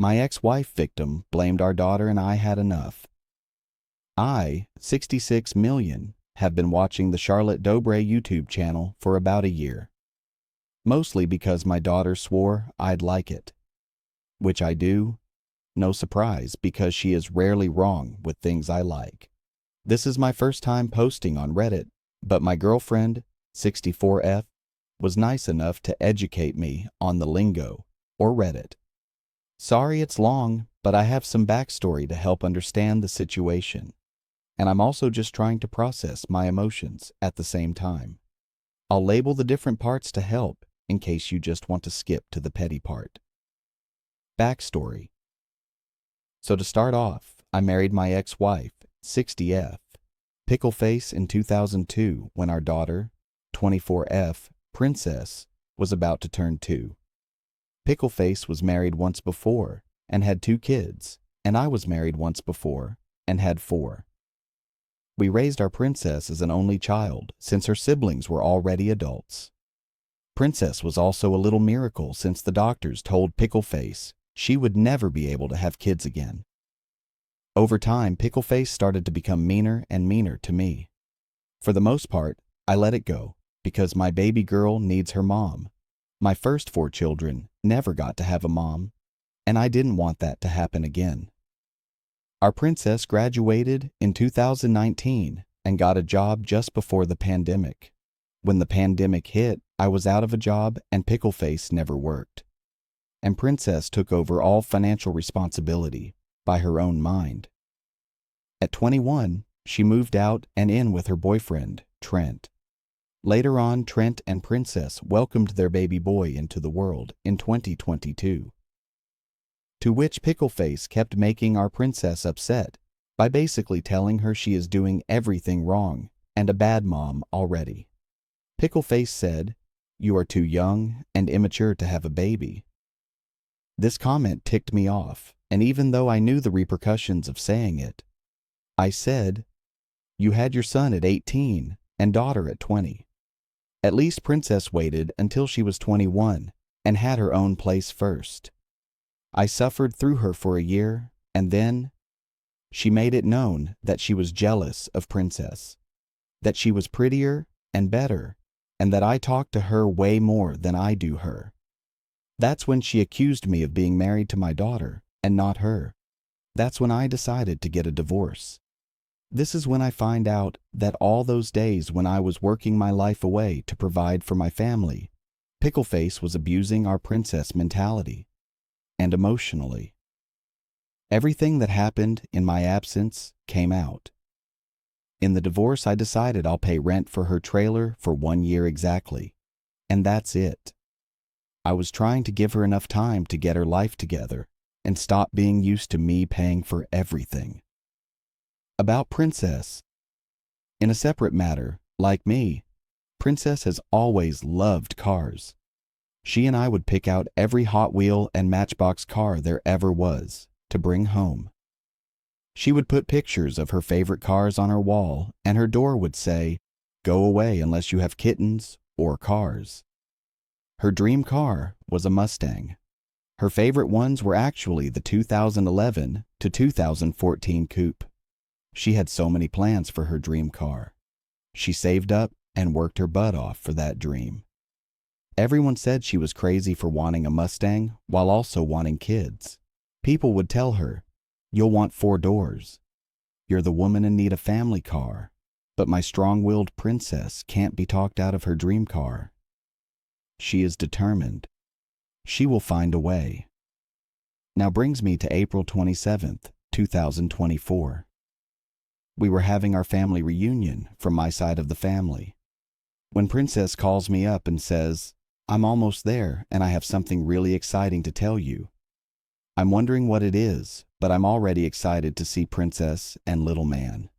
My ex-wife victim blamed our daughter and I had enough. I, 66 million, have been watching the Charlotte Dobre YouTube channel for about a year. Mostly because my daughter swore I'd like it. Which I do. No surprise, because she is rarely wrong with things I like. This is my first time posting on Reddit, but my girlfriend, 64F, was nice enough to educate me on the lingo, or Reddit. Sorry it's long, but I have some backstory to help understand the situation. And I'm also just trying to process my emotions at the same time. I'll label the different parts to help in case you just want to skip to the petty part. Backstory. So to start off, I married my ex-wife, 60F, Pickleface, in 2002 when our daughter, 24F, Princess, was about to turn 2. Pickleface was married once before and had 2 kids, and I was married once before and had 4. We raised our Princess as an only child since her siblings were already adults. Princess was also a little miracle since the doctors told Pickleface she would never be able to have kids again. Over time, Pickleface started to become meaner and meaner to me. For the most part, I let it go because my baby girl needs her mom. My first 4 children never got to have a mom, and I didn't want that to happen again. Our Princess graduated in 2019 and got a job just before the pandemic. When the pandemic hit, I was out of a job and Pickleface never worked. And Princess took over all financial responsibility by her own mind. At 21, she moved out and in with her boyfriend, Trent. Later on, Trent and Princess welcomed their baby boy into the world in 2022. To which Pickleface kept making our Princess upset by basically telling her she is doing everything wrong and a bad mom already. Pickleface said, "You are too young and immature to have a baby." This comment ticked me off, and even though I knew the repercussions of saying it, I said, "You had your son at 18 and daughter at 20. At least Princess waited until she was 21 and had her own place first. I suffered through her for a year, and then she made it known that she was jealous of Princess, that she was prettier and better, and that I talked to her way more than I do her. That's when she accused me of being married to my daughter and not her. That's when I decided to get a divorce. This is when I find out that all those days when I was working my life away to provide for my family, Pickleface was abusing our Princess mentality and emotionally. Everything that happened in my absence came out. In the divorce, I decided I'll pay rent for her trailer for 1 year exactly, and that's it. I was trying to give her enough time to get her life together and stop being used to me paying for everything. About Princess. In a separate matter, like me, Princess has always loved cars. She and I would pick out every Hot Wheel and Matchbox car there ever was to bring home. She would put pictures of her favorite cars on her wall, and her door would say, "Go away unless you have kittens or cars." Her dream car was a Mustang. Her favorite ones were actually the 2011 to 2014 coupe. She had so many plans for her dream car. She saved up and worked her butt off for that dream. Everyone said she was crazy for wanting a Mustang while also wanting kids. People would tell her, "You'll want 4 doors. You're the woman in need of a family car." But my strong-willed Princess can't be talked out of her dream car. She is determined. She will find a way. Now brings me to April 27th, 2024. We were having our family reunion from my side of the family, when Princess calls me up and says, "I'm almost there and I have something really exciting to tell you." I'm wondering what it is, but I'm already excited to see Princess and little man.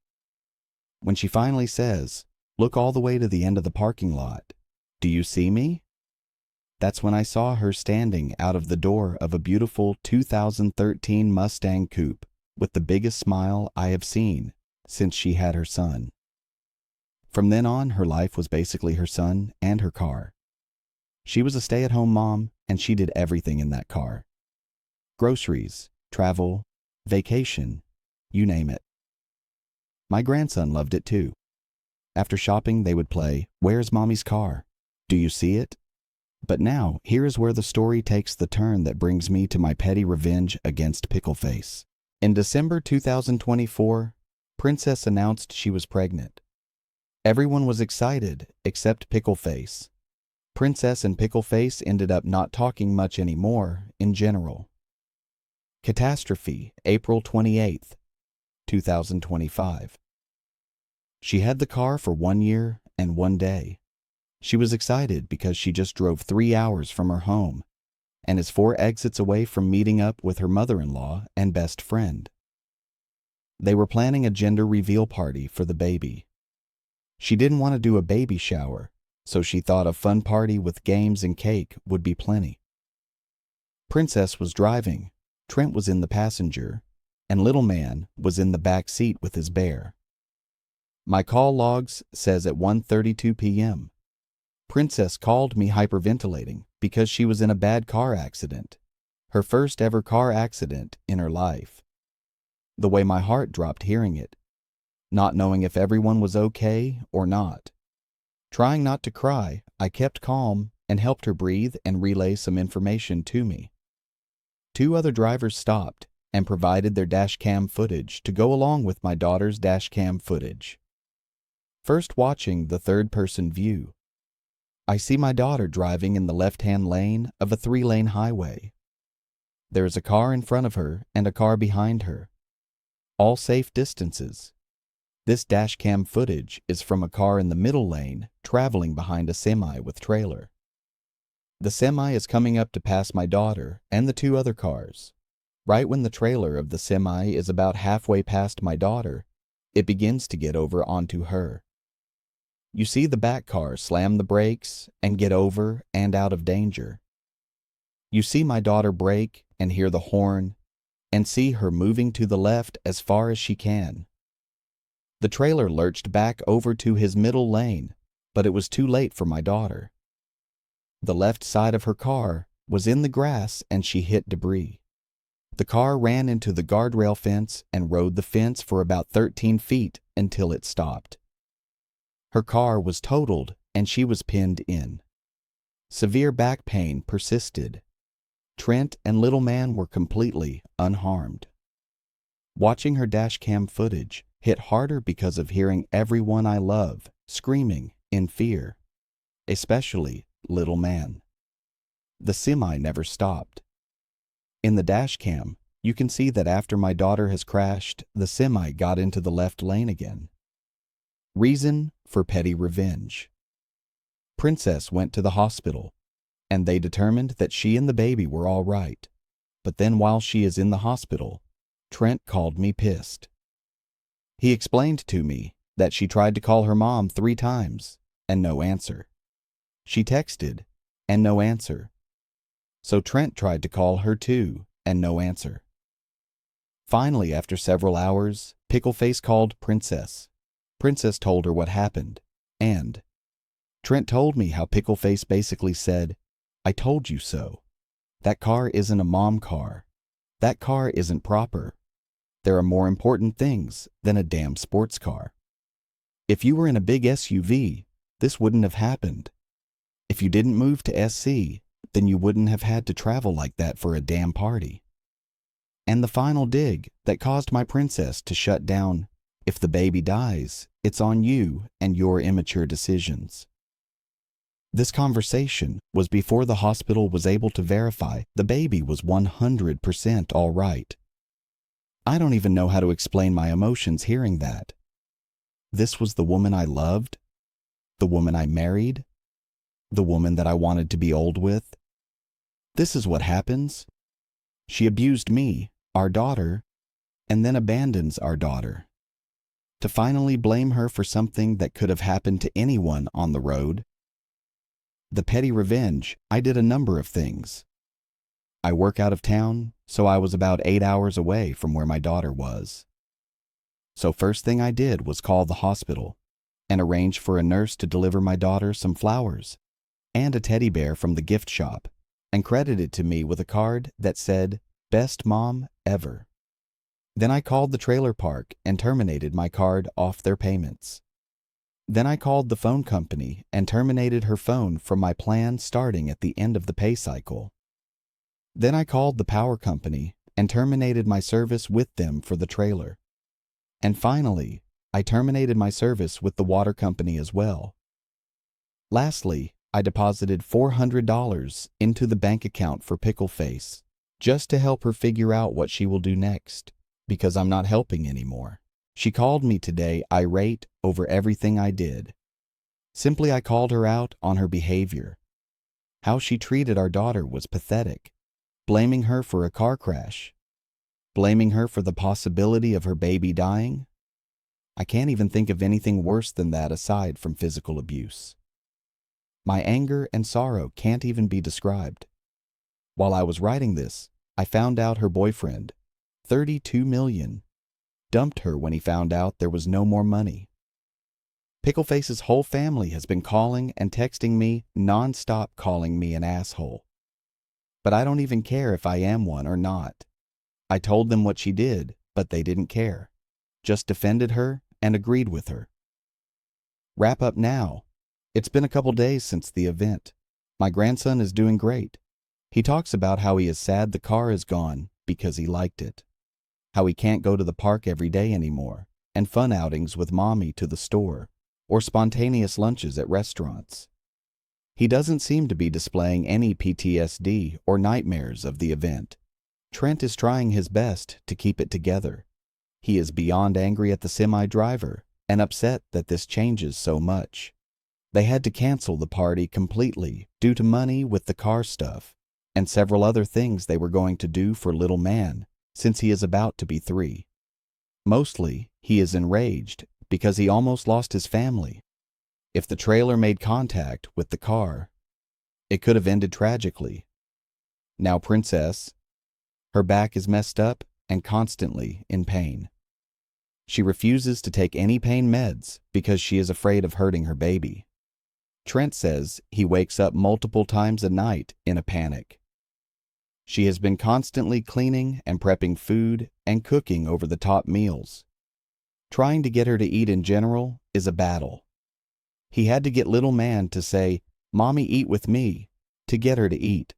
When she finally says, "Look all the way to the end of the parking lot. Do you see me?" That's when I saw her standing out of the door of a beautiful 2013 Mustang coupe with the biggest smile I have seen since she had her son. From then on, her life was basically her son and her car. She was a stay-at-home mom, and she did everything in that car. groceries, travel, vacation, you name it. My grandson loved it too. After shopping, they would play, "Where's Mommy's car? Do you see it?" But now, here is where the story takes the turn that brings me to my petty revenge against Pickleface. In December 2024, Princess announced she was pregnant. Everyone was excited, except Pickleface. Princess and Pickleface ended up not talking much anymore, in general. Catastrophe, April 28th, 2025. She had the car for 1 year and 1 day. She was excited because she just drove 3 hours from her home and is 4 exits away from meeting up with her mother-in-law and best friend. They were planning a gender reveal party for the baby. She didn't want to do a baby shower, so she thought a fun party with games and cake would be plenty. Princess was driving, Trent was in the passenger, and little man was in the back seat with his bear. My call logs says at 1:32 p.m. Princess called me hyperventilating because she was in a bad car accident, her first ever car accident in her life. The way my heart dropped hearing it, not knowing if everyone was okay or not. Trying not to cry, I kept calm and helped her breathe and relay some information to me. 2 other drivers stopped and provided their dashcam footage to go along with my daughter's dashcam footage. First watching the third-person view, I see my daughter driving in the left-hand lane of a 3-lane highway. There is a car in front of her and a car behind her. All safe distances. This dashcam footage is from a car in the middle lane traveling behind a semi with trailer. The semi is coming up to pass my daughter and the 2 other cars. Right when the trailer of the semi is about halfway past my daughter, it begins to get over onto her. You see the back car slam the brakes and get over and out of danger. You see my daughter brake and hear the horn and see her moving to the left as far as she can. The trailer lurched back over to his middle lane, but it was too late for my daughter. The left side of her car was in the grass and she hit debris. The car ran into the guardrail fence and rode the fence for about 13 feet until it stopped. Her car was totaled and she was pinned in. Severe back pain persisted. Trent and little man were completely unharmed. Watching her dashcam footage hit harder because of hearing everyone I love screaming in fear, especially little man. The semi never stopped. In the dashcam, you can see that after my daughter has crashed, the semi got into the left lane again. Reason for petty revenge. Princess went to the hospital, and they determined that she and the baby were all right. But then while she is in the hospital, Trent called me pissed. He explained to me that she tried to call her mom 3 times, and no answer. She texted, and no answer. So Trent tried to call her too, and no answer. Finally, after several hours, Pickleface called Princess. Princess told her what happened, and Trent told me how Pickleface basically said, "I told you so. That car isn't a mom car. That car isn't proper. There are more important things than a damn sports car. If you were in a big SUV, this wouldn't have happened. If you didn't move to SC, then you wouldn't have had to travel like that for a damn party." And the final dig that caused my princess to shut down, "If the baby dies, it's on you and your immature decisions." This conversation was before the hospital was able to verify the baby was 100% all right. I don't even know how to explain my emotions hearing that. This was the woman I loved, the woman I married, the woman that I wanted to be old with. This is what happens. She abused me, our daughter, and then abandons our daughter. To finally blame her for something that could have happened to anyone on the road. The petty revenge, I did a number of things. I work out of town, so I was about 8 hours away from where my daughter was. So first thing I did was call the hospital and arrange for a nurse to deliver my daughter some flowers and a teddy bear from the gift shop and credit it to me with a card that said, Best mom ever. Then I called the trailer park and terminated my card off their payments. Then I called the phone company and terminated her phone from my plan starting at the end of the pay cycle. Then I called the power company and terminated my service with them for the trailer. And finally, I terminated my service with the water company as well. Lastly, I deposited $400 into the bank account for Pickleface, just to help her figure out what she will do next, because I'm not helping anymore. She called me today irate over everything I did. Simply, I called her out on her behavior. How she treated our daughter was pathetic, blaming her for a car crash, blaming her for the possibility of her baby dying. I can't even think of anything worse than that aside from physical abuse. My anger and sorrow can't even be described. While I was writing this, I found out her boyfriend, $32 million, dumped her when he found out there was no more money. Pickleface's whole family has been calling and texting me non-stop, calling me an asshole. But I don't even care if I am one or not. I told them what she did, but they didn't care. Just defended her and agreed with her. Wrap up now. It's been a couple days since the event. My grandson is doing great. He talks about how he is sad the car is gone because he liked it. How he can't go to the park every day anymore, and fun outings with mommy to the store, or spontaneous lunches at restaurants. He doesn't seem to be displaying any PTSD or nightmares of the event. Trent is trying his best to keep it together. He is beyond angry at the semi-driver and upset that this changes so much. They had to cancel the party completely due to money with the car stuff and several other things they were going to do for little man since he is about to be 3. Mostly, he is enraged because he almost lost his family. If the trailer made contact with the car, it could have ended tragically. Now Princess, her back is messed up and constantly in pain. She refuses to take any pain meds because she is afraid of hurting her baby. Trent says he wakes up multiple times a night in a panic. She has been constantly cleaning and prepping food and cooking over-the-top meals. Trying to get her to eat in general is a battle. He had to get little man to say, "Mommy, eat with me," to get her to eat.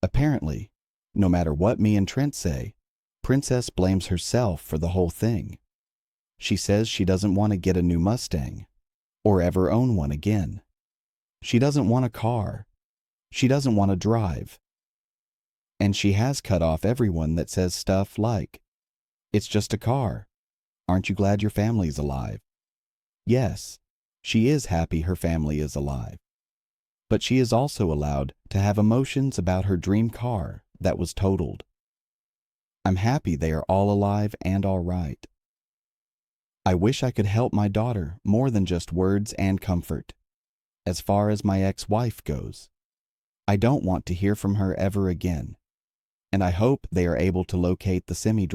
Apparently, no matter what me and Trent say, Princess blames herself for the whole thing. She says she doesn't want to get a new Mustang, or ever own one again. She doesn't want a car. She doesn't want to drive. And she has cut off everyone that says stuff like, "It's just a car. Aren't you glad your family's alive?" Yes, she is happy her family is alive. But she is also allowed to have emotions about her dream car that was totaled. I'm happy they are all alive and all right. I wish I could help my daughter more than just words and comfort. As far as my ex-wife goes, I don't want to hear from her ever again, and I hope they are able to locate the semi-driver.